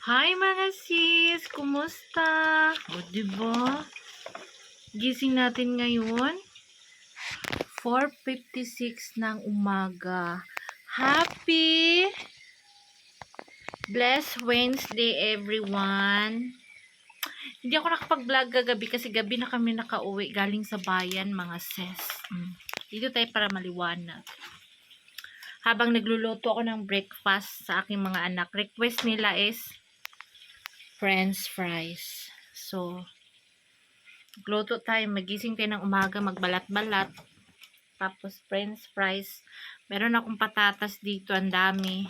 Hi mga sis! Kumusta? O diba? Gising natin ngayon. 4:56 ng umaga. Happy Blessed Wednesday everyone! Hindi ako nakapag-vlog kagabi kasi gabi na kami nakauwi galing sa bayan mga sis. Dito tayo para maliwanag. Habang nagluluto ako ng breakfast sa aking mga anak, request nila is French fries. So, magluto tayo, magising tayo ng umaga, magbalat-balat. Tapos french fries. Meron akong patatas dito, ang dami.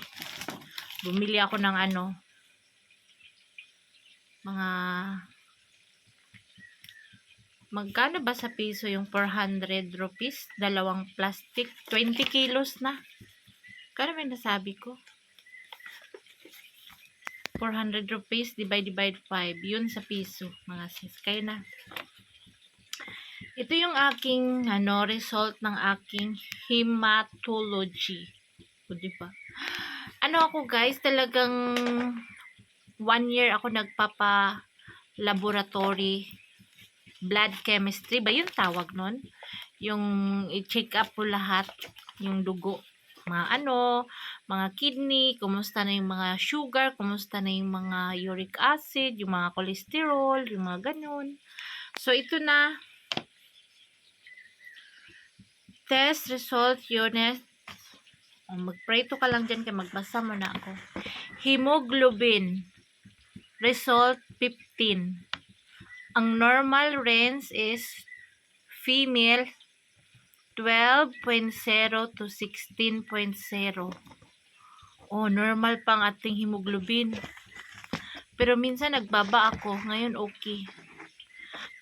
Bumili ako ng mga magkano ba sa piso yung 400 rupees? Dalawang plastic, 20 kilos na. Kano ba nasabi ko? 400 rupees divide 5. Yun sa piso, mga sis. Kaya na. Ito yung aking result ng aking hematology. O, diba? Ako guys, talagang 1 year ako nagpapa-laboratory blood chemistry ba yung tawag nun? Yung i-check up po lahat, yung dugo, mga mga kidney, kumusta na yung mga sugar, kumusta na yung mga uric acid, yung mga cholesterol, yung mga ganun. So, ito na. Test result unit. Mag-pray-to ka lang dyan kaya magbasa mo na ako. Hemoglobin. Result 15. Ang normal range is female 12.0 to 16.0. Oh, normal pang ating hemoglobin. Pero minsan nagbaba ako. Ngayon okay.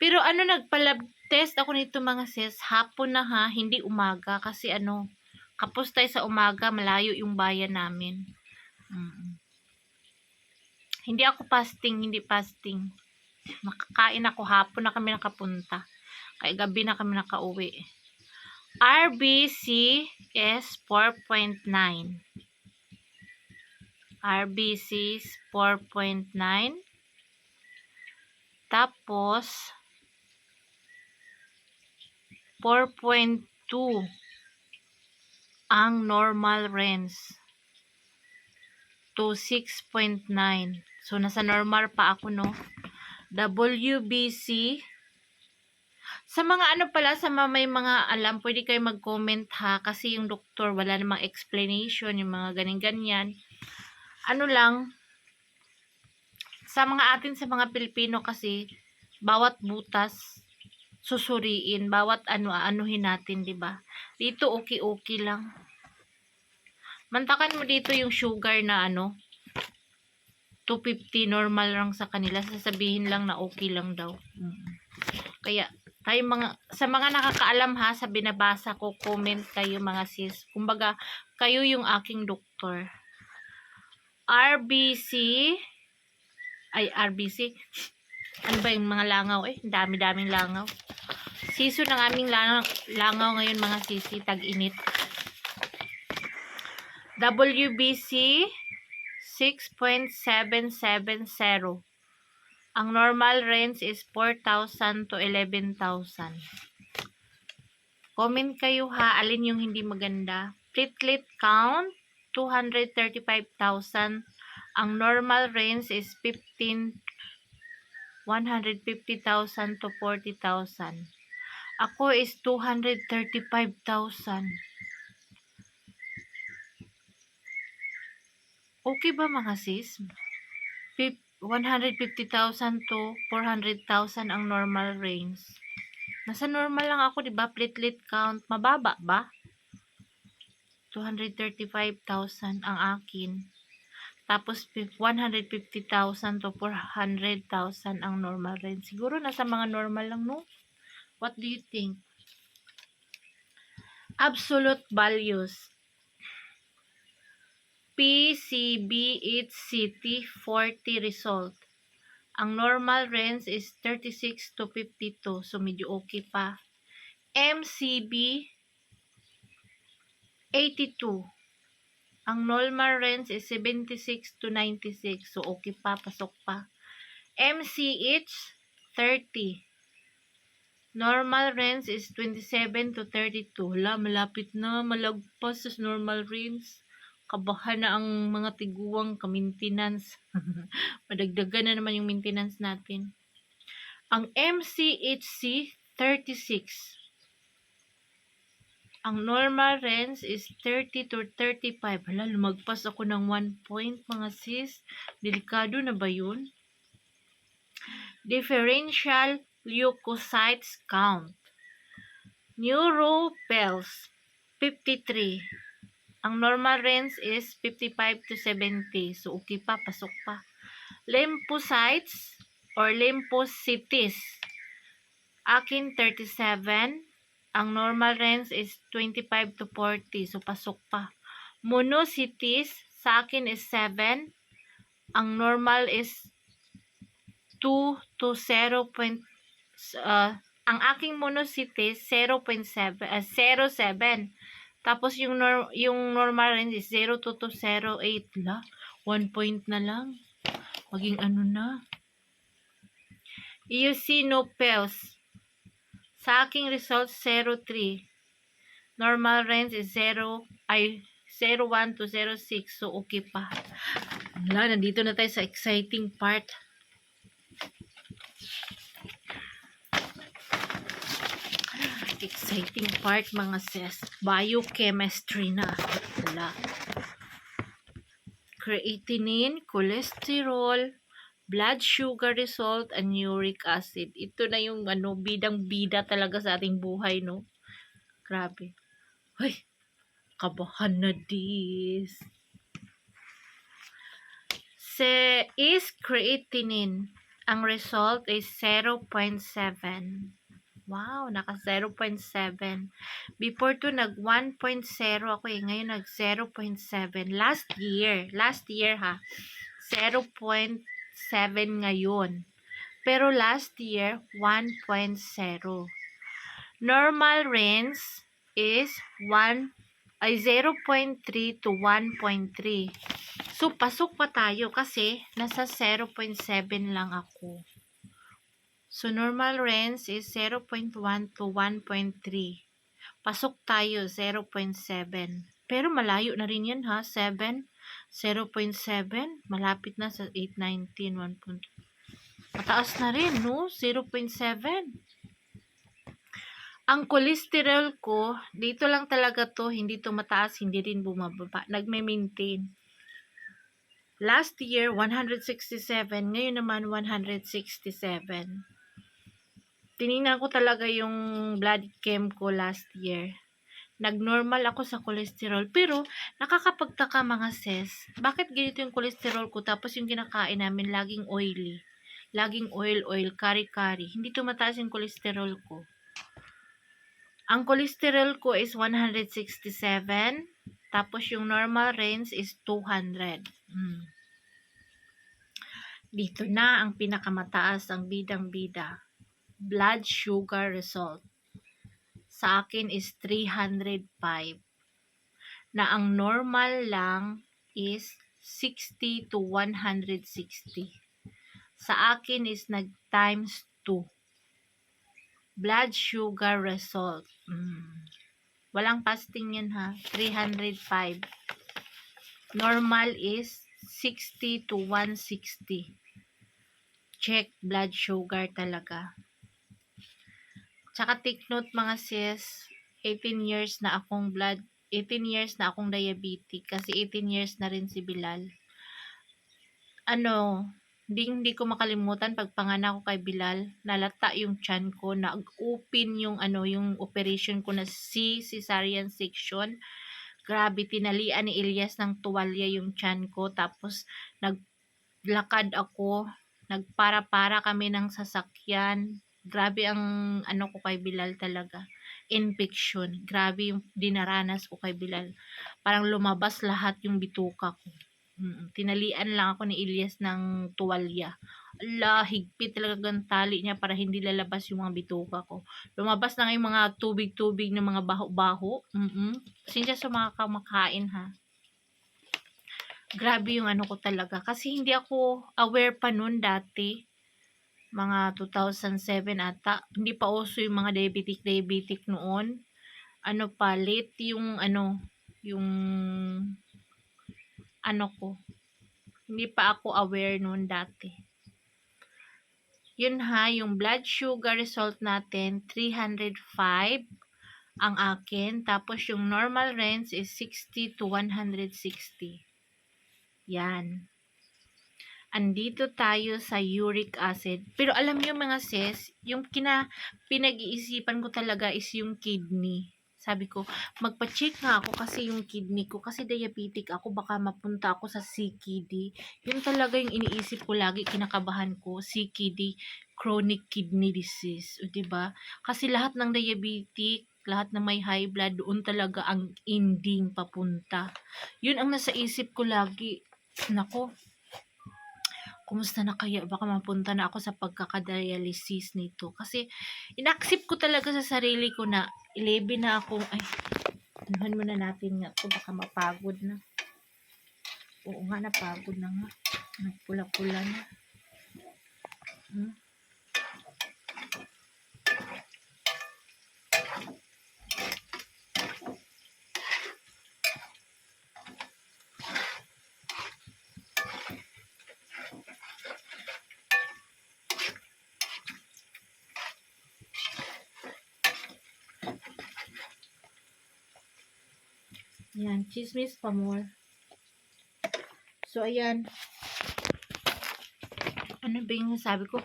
Pero nagpalab test ako nito mga sis. Hapon na ha, hindi umaga. Kasi kapos tayo sa umaga, malayo yung bayan namin. Hindi ako fasting, hindi fasting. Makakain ako, hapon na kami nakapunta. Kaya gabi na kami nakauwi. RBC is 4.9. RBC is 4.9. Tapos 4.2 ang normal range to 6.9. So nasa normal pa ako, no? WBC sa mga pala, sa may mga alam, pwede kayo mag-comment ha, kasi yung doktor wala namang explanation, yung mga ganyan-ganyan. Lang, sa mga Pilipino kasi, bawat butas, susuriin, bawat anuhin natin, di ba? Dito, okay lang. Mantakan mo dito yung sugar na 250, normal lang sa kanila. Sasabihin lang na okay lang daw. Kaya, tayo sa mga nakakaalam ha, sa binabasa ko, comment kayo mga sis. Kumbaga, kayo yung aking doktor. RBC. Ano ba yung mga langaw? Dami-daming langaw. Season ng aming langaw ngayon mga sisi, tag-init. WBC 6.770. Ang normal range is 4,000 to 11,000. Comment kayo ha, alin yung hindi maganda. Platelet count 235,000. Ang normal range is 150,000 to 40,000. Ako is 235,000. Okay ba mga sis? 150,000 to 400,000 ang normal range. Nasa normal lang ako, di ba? Platelet count, mababa ba? 235,000 ang akin. Tapos 150,000 to 400,000 ang normal range. Siguro nasa mga normal lang, no? What do you think? Absolute values. PCBHCT 40 result. Ang normal range is 36 to 52. So, medyo okay pa. MCB 82. Ang normal range is 76 to 96. So, okay pa, pasok pa. MCH, 30. Normal range is 27 to 32. Malapit na, malagpas sa normal range. Kabahan na ang mga tiguang ka-maintenance. Madagdagan na naman yung maintenance natin. Ang MCHC, 36. Ang normal range is 30 to 35. Lumagpas ako ng 1 point, mga sis. Delikado na ba yun? Differential leukocytes count. Neutrophils, 53. Ang normal range is 55 to 70. So, okay pa, pasok pa. Lymphocytes or lymphocytes. Akin, 37. Ang normal range is 25 to 40. So, pasok pa. Monocytes, sa akin is 7. Ang normal is 2 to 0. Ang aking monocytes, 0.7. 0.7. Tapos, yung normal range is 0 to 0.8. 1 point na lang. Maging ano na. Eosinophils. Sa aking results, 0.3. Normal range is 0.1 to 0.6. So, okay pa. Nandito na tayo sa exciting part. Exciting part, mga sis. Biochemistry na. Creatinine, cholesterol, blood sugar result, and uric acid. Ito na yung bidang-bida talaga sa ating buhay, no? Grabe. Hoy, kabahan na dis. Is creatinine. Ang result is 0.7. Wow, naka 0.7. Before to nag 1.0 ako eh. Ngayon nag 0.7. Last year ha. 0.7 ngayon. Pero last year 1.0. Normal range is 0.3 to 1.3. So pasok pa tayo kasi nasa 0.7 lang ako. So, normal range is 0.1 to 1.3. Pasok tayo, 0.7. Pero malayo na rin yan ha, 7. 0.7. Malapit na sa 819, 1.2. Mataas na rin, no? 0.7. Ang cholesterol ko, dito lang talaga to, hindi to mataas, hindi rin bumababa. Nagme-maintain. Last year, 167. Ngayon naman, 167. Tinignan ko talaga yung blood chem ko last year. Nag-normal ako sa cholesterol. Pero, nakakapagtaka mga sis. Bakit ganito yung cholesterol ko tapos yung kinakain namin laging oily? Laging oil, kari-kari. Hindi tumataas yung cholesterol ko. Ang cholesterol ko is 167. Tapos yung normal range is 200. Dito na ang pinakamataas, ang bidang-bida. Blood sugar result. Sa akin is 305. Na ang normal lang is 60 to 160. Sa akin is nag times 2. Blood sugar result. Walang fasting yan ha. 305. Normal is 60 to 160. Check blood sugar talaga. Tsaka take note mga sis, 18 years na akong diabetic kasi 18 years na rin si Bilal. Hindi ko makalimutan pag panganak ko kay Bilal, nalata yung tiyan ko, nag-open yung operation ko na cesarean section. Grabe, tinalian ni Elias ng tuwalya yung tiyan ko, tapos naglakad ako, nagpara-para kami ng sasakyan. Grabe ang ko kay Bilal talaga. Infection. Grabe yung dinaranas ko kay Bilal. Parang lumabas lahat yung bituka ko. Tinalian lang ako ni Elias ng tuwalya. Allah, higpit talaga ang tali niya para hindi lalabas yung mga bituka ko. Lumabas na yung mga tubig-tubig ng mga baho-baho. Pasensya sa mga kamakain ha. Grabe yung ano ko talaga. Kasi hindi ako aware pa nun dati. Mga 2007 ata. Hindi pa uso yung mga diabetic noon. Ano pa, late yung ano ko. Hindi pa ako aware noon dati. Yun ha, yung blood sugar result natin, 305 ang akin. Tapos yung normal range is 60 to 160. Yan. Andito tayo sa uric acid. Pero alam niyo mga sis, yung pinag-iisipan ko talaga is yung kidney. Sabi ko, magpa-check nga ako kasi yung kidney ko, kasi diabetic ako, baka mapunta ako sa CKD. Yun talaga yung iniisip ko lagi, kinakabahan ko, CKD, chronic kidney disease. O, diba? Kasi lahat ng diabetic, lahat na may high blood, doon talaga ang ending papunta. Yun ang nasa isip ko lagi. Nako, kumusta na kaya? Baka mapunta na ako sa pagkakadialysis nito. Kasi, inaccept ko talaga sa sarili ko na 11 na ako. Ay, anuhan muna natin nga ito. Baka mapagod na. Oo nga, napagod na nga. Nagpula-pula na. Hmm? Yan, chismis pa more. So, ayan. Ano ba yung sabi ko?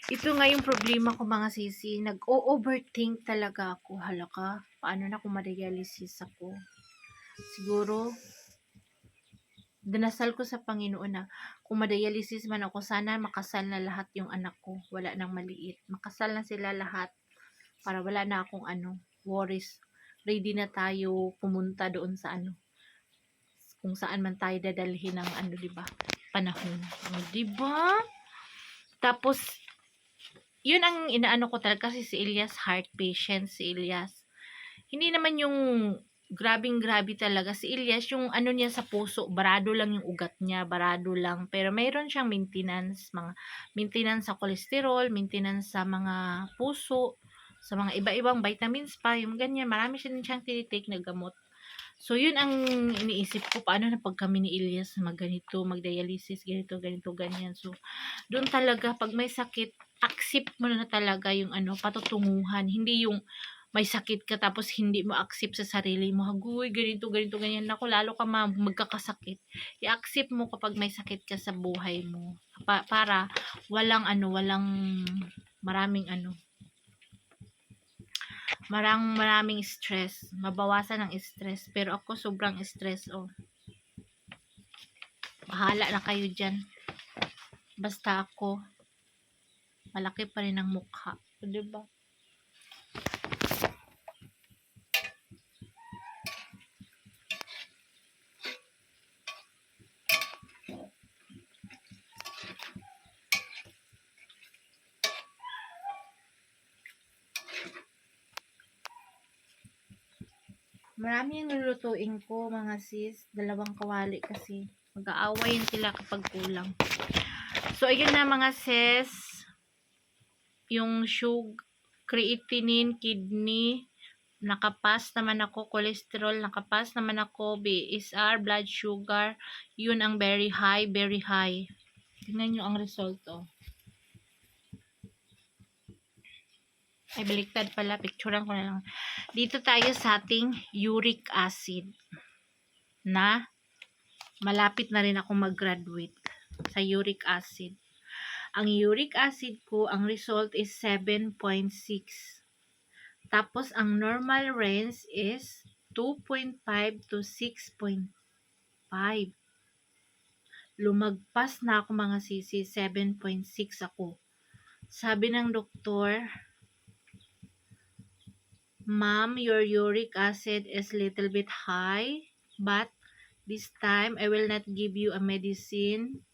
Ito nga yung problema ko mga sisi. Nag-overthink talaga ako. Halaka, paano na kung madialysis ako? Siguro, dinasal ko sa Panginoon na kung madialysis man ako, sana makasal na lahat yung anak ko. Wala nang maliit. Makasal na sila lahat para wala na akong worries. Ready na tayo pumunta doon sa kung saan man tayo dadalhin ng diba? Panahon. O, diba? Tapos, yun ang inaano ko talaga kasi si Elias heart patient, si Elias. Hindi naman yung grabe talaga. Si Elias, yung niya sa puso, barado lang yung ugat niya, barado lang. Pero mayroon siyang maintenance sa cholesterol, maintenance sa mga puso, sa mga iba-ibang vitamins pa, yung ganyan. Marami siyang tinitake na gamot. So, yun ang iniisip ko, paano na pag kami ni Elias mag-dialysis, ganito, ganyan. So, doon talaga, pag may sakit, accept mo na talaga yung patutunguhan. Hindi yung may sakit ka tapos hindi mo accept sa sarili mo. Hagoy, ganito, ganyan. Naku, lalo ka magkakasakit. I-accept mo kapag may sakit ka sa buhay mo. Para walang maraming stress. Mabawasan ng stress. Pero ako sobrang stress, Bahala na kayo dyan. Basta ako, malaki pa rin ang mukha. Diba? Marami yung lulutuin ko, mga sis. 2 kawali kasi. Mag-aawayin sila kapag kulang. So, ayun na mga sis. Yung creatinine, kidney, nakapas naman ako, cholesterol, nakapas naman ako, BSR, blood sugar, yun ang very high. Tingnan nyo ang result, Ay, baliktad pala, picturean ko na lang. Dito tayo sa ating uric acid na malapit na rin ako mag-graduate sa uric acid. Ang uric acid ko, ang result is 7.6. Tapos, ang normal range is 2.5 to 6.5. Lumagpas na ako mga sisi, 7.6 ako. Sabi ng doktor, Ma'am, your uric acid is little bit high, but this time I will not give you a medicine.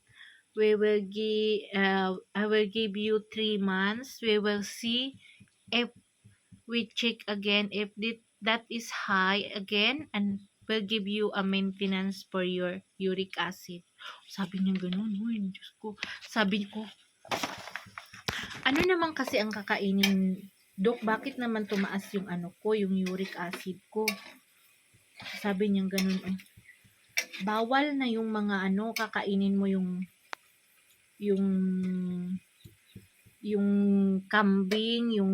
I will give you 3 months. We will see if we check again if that is high again, and will give you a maintenance for your uric acid. Sabi niya ganun. Uy, Diyos ko. Sabi ko, ano naman kasi ang kakainin, Dok, bakit naman tumaas yung ano ko, yung uric acid ko? Sabi niya ganun, bawal na yung mga ano, kakainin mo yung yung kambing, yung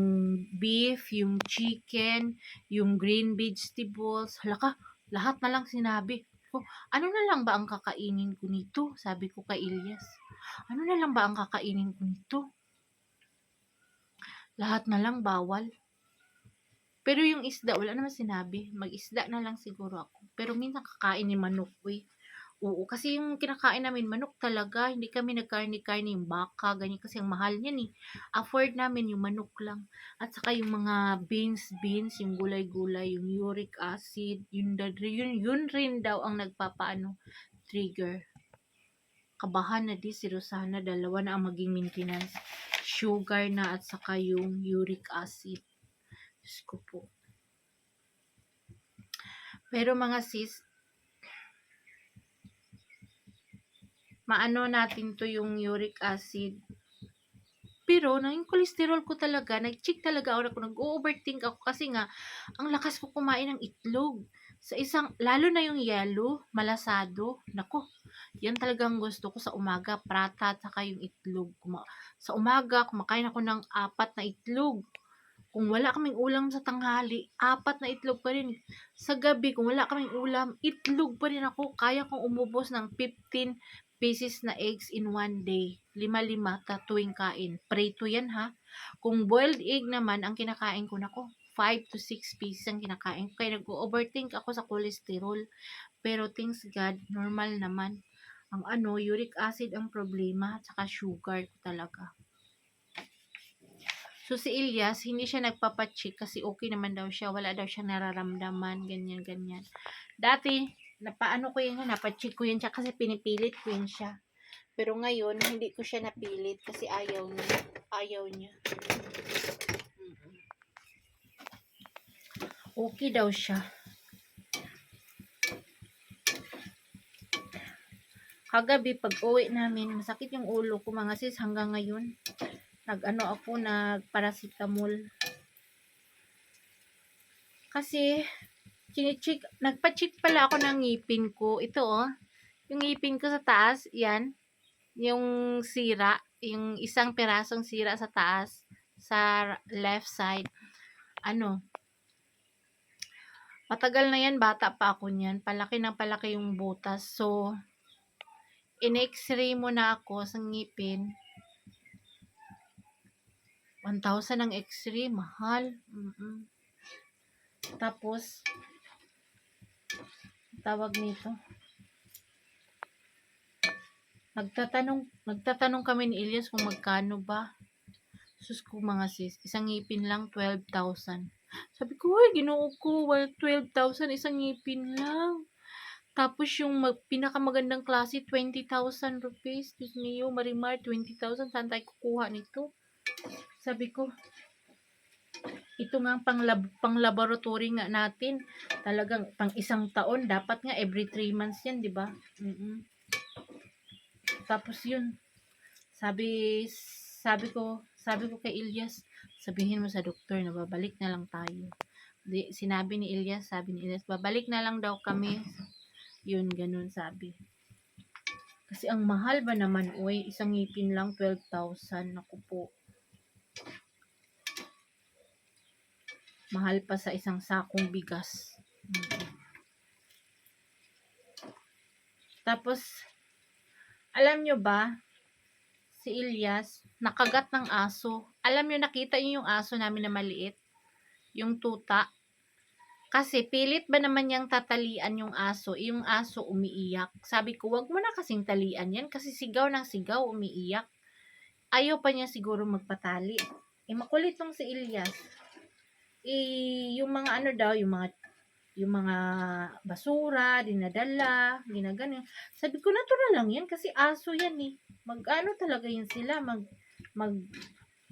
beef, yung chicken, yung green vegetables, halaka, lahat na lang sinabi ko. Ano na lang ba ang kakainin ko nito? Sabi ko kay Ilyas. Ano na lang ba ang kakainin ko nito? Lahat na lang bawal. Pero yung isda, wala naman sinabi. Mag-isda na lang siguro ako. Pero minsan kakain ni manok, Oo, kasi yung kinakain namin, manok talaga. Hindi kami nagkarni-karni yung baka, ganyan. Kasi ang mahal niyan Afford namin yung manok lang. At saka yung mga beans, yung gulay-gulay, yung uric acid, yun rin daw ang trigger. Kabahan na si Rosana, dalawa na ang maging maintenance. Sugar na at saka yung uric acid. Diyos ko po. Pero mga sis, maano natin to yung uric acid. Pero, yung cholesterol ko talaga, nag-check talaga ako, nag-overthink ako kasi nga, ang lakas ko kumain ng itlog. Sa lalo na yung yellow, malasado, nako, yan talagang gusto ko sa umaga, prata at saka yung itlog. Sa umaga, kumakain ako ng 4 na itlog. Kung wala kaming ulam sa tanghali, 4 na itlog pa rin. Sa gabi, kung wala kaming ulam, itlog pa rin ako. Kaya kong umubos ng 15 pieces na eggs in one day. 5-5 tuwing kain. Prito yan ha. Kung boiled egg naman, ang kinakain ko nako, 5 to 6 pieces ang kinakain ko. Kaya nag-overthink ako sa cholesterol. Pero thanks God, normal naman. Ang uric acid ang problema, at saka sugar ko talaga. So, si Ilyas, hindi siya nagpapacheck kasi okay naman daw siya. Wala daw siya nararamdaman, ganyan. Dati, napacheck ko yan siya kasi pinipilit ko yan siya. Pero ngayon, hindi ko siya napilit kasi ayaw niya. Okay daw siya. Kagabi, pag uwi namin, masakit yung ulo ko mga sis hanggang ngayon. Nagparacetamol. Kasi, nagpa-check pala ako ng ngipin ko. Ito yung ngipin ko sa taas, yan. Yung sira, yung isang pirasong sira sa taas, sa left side. Matagal na yan, bata pa ako niyan. Palaki ng palaki yung butas. So, in-x-ray mo na ako sa ngipin. 1,000 ang x-ray, mahal. Tapos, tawag nito. Nagtatanong kami ni Ilyas kung magkano ba. Sus ko mga sis, isang ngipin lang 12,000. Sabi ko, Ginoo ko, 12,000 isang ngipin lang. Tapos yung pinakamagandang klase, 20,000 rupees. Diyos niyo, Marimar, 20,000. Saan tayo kukuha nito? Sabi ko, ito nga pang laboratory nga natin. Talagang pang isang taon. Dapat nga every 3 months yan, di ba? Tapos yun, sabi ko kay Ilyas, sabihin mo sa doktor na babalik na lang tayo. Sabi ni Ilyas, babalik na lang daw kami. Yun, ganun sabi. Kasi ang mahal ba naman, isang ngipin lang 12,000. Naku po. Mahal pa sa isang sakong bigas. Tapos, alam nyo ba, si Ilyas, nakagat ng aso. Alam nyo, nakita nyo yung aso namin na maliit? Yung tuta. Kasi pilit ba naman niyang tatalian yung aso umiiyak. Sabi ko, wag mo na kasing talian yan kasi sigaw ng sigaw, umiiyak. Ayaw pa niya siguro magpatali. Makulit tong si Ilyas. Yung mga yung mga basura, dinadala, ginagano. Sabi ko, natural lang yan kasi aso yan talaga yan sila,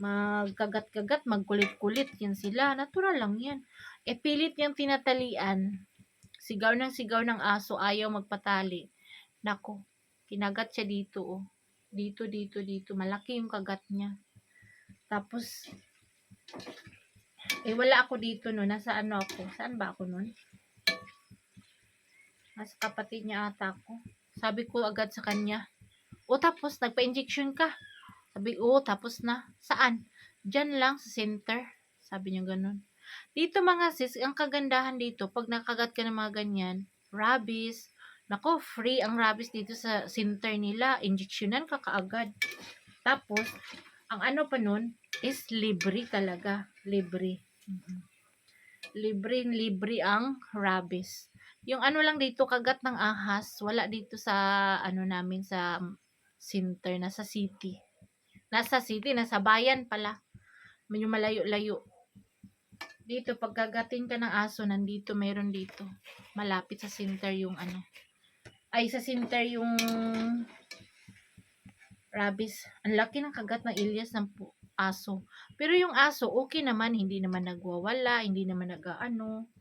magkagat-kagat, magkulit-kulit yan sila. Natural lang yan. Pilit niyang tinatalian. Sigaw ng aso, ayaw magpatali. Nako, kinagat siya dito, oh. Dito. Malaki yung kagat niya. Tapos, wala ako dito, no. Nasa ano ako? Saan ba ako nun? Nasa kapatid niya ata ako. Sabi ko agad sa kanya, tapos, nagpa-injection ka. Sabi, tapos na. Saan? Diyan lang, sa center. Sabi niya ganun. Dito mga sis, ang kagandahan dito, pag nakagat ka ng mga ganyan, rabies, nako, free ang rabies dito sa center nila. Injeksyonan ka kaagad. Tapos, ang ano pa nun, is libre talaga. Libre. Libre ang rabies. Yung ano lang dito, kagat ng ahas, wala dito sa, ano namin, sa center, nasa city. Nasa bayan pala. Medyo malayo-layo. Dito, pagkagatin ka ng aso, nandito, meron dito. Malapit sa center yung ano. Sa center yung rabies. Ang laki ng kagat ng ilyas ng aso. Pero yung aso, okay naman. Hindi naman nagwawala. Hindi naman nag-ano.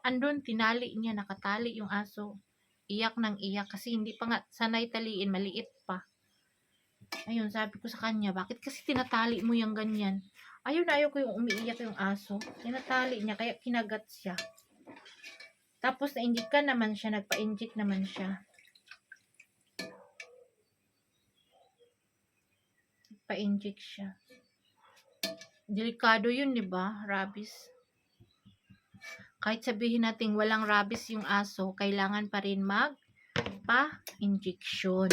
Andun, tinali niya. Nakatali yung aso. Iyak ng iyak. Kasi hindi pa nga sanay taliin. Maliit pa. Ayun, sabi ko sa kanya, bakit kasi tinatali mo yung ganyan? Ayaw ko yung umiiyak yung aso. Tinatali niya, kaya kinagat siya. Tapos, na-inject ka naman siya. Nagpa-inject naman siya. Pa-inject siya. Delikado yun, di ba? Rabies. Kahit sabihin natin walang rabies yung aso, kailangan pa rin magpa-injection.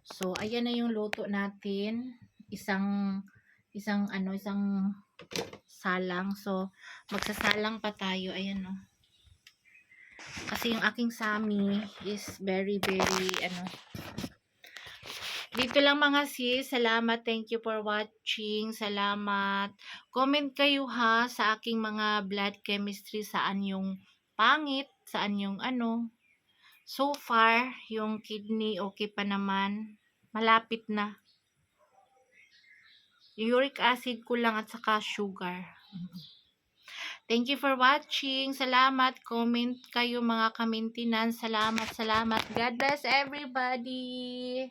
So, ayan na yung luto natin. Isang salang. So, magsasalang pa tayo. Ayan, no. Kasi yung aking sami is very, dito lang mga sis. Salamat. Thank you for watching. Salamat. Comment kayo ha sa aking mga blood chemistry. Saan yung pangit? Saan yung ano? So far, yung kidney okay pa naman. Malapit na. Uric acid ko lang at saka sugar. Thank you for watching. Salamat. Comment kayo mga ka-maintenance. Salamat. God bless everybody.